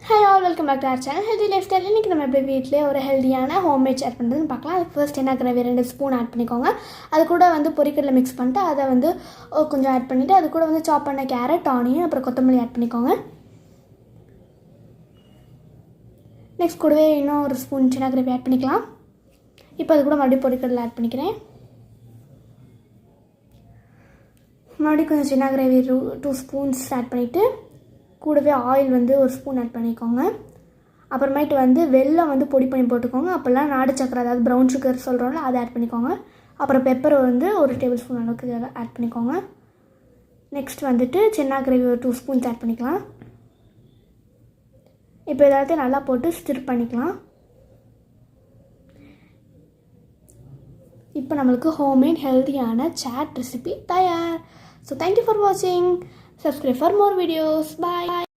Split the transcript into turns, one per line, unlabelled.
Hi all, welcome back to our channel Healthy Lifestyle. இன்னைக்கு நம்ம எப்படி வீட்லயே ஒரு ஹெல்தியான ஹோம்மேட் சேட் பண்ணுறதுன்னு பார்க்கலாம். அதுக்கு ஃபர்ஸ்ட் என்ன கிரேவி 2 ஸ்பூன் ஆட் பண்ணிக்கோங்க. அது கூட வந்து பொரிக்கடலை மிக்ஸ் பண்ணிட்டு அதை வந்து கொஞ்சம் ஆட் பண்ணிவிட்டு அது கூட வந்து சாப் பண்ண கேரட், ஆனியன் அப்புறம் கொத்தமல்லி ஆட் பண்ணிக்கோங்க. நெக்ஸ்ட் கூடவே இன்னும் ஒரு ஸ்பூன் சின்ன கிரேவி ஆட் பண்ணிக்கலாம். இப்போ அது கூட மறுபடியும் பொரிக்கடலை ஆட் பண்ணிக்கிறேன். மறுபடியும் கொஞ்சம் சின்ன கிரேவி 2 ஸ்பூன்ஸ் ஆட் பண்ணிவிட்டு கூடவே ஆயில் வந்து ஒரு ஸ்பூன் ஆட் பண்ணிக்கோங்க. அப்புறமேட்டு வந்து வெல்லம் வந்து பொடி பண்ணி போட்டுக்கோங்க. அப்போல்லாம் நாடு சக்கரை, அதாவது ப்ரௌன் சுகர் சொல்கிறோம்ல, அதை ஆட் பண்ணிக்கோங்க. அப்புறம் பெப்பர் வந்து ஒரு டேபிள் ஸ்பூன் அளவுக்கு ஆட் பண்ணிக்கோங்க. நெக்ஸ்ட் வந்துட்டு சின்ன கிரேவி ஒரு 2 ஸ்பூன்ஸ் ஆட் பண்ணிக்கலாம். இப்போ எல்லாத்தையும் நல்லா போட்டு ஸ்டிர் பண்ணிக்கலாம். இப்போ நம்மளுக்கு ஹோம்மேட் ஹெல்த்தியான சாட் ரெசிபி தயார். ஸோ தேங்க்யூ ஃபார் வாட்சிங். Subscribe for more videos. Bye.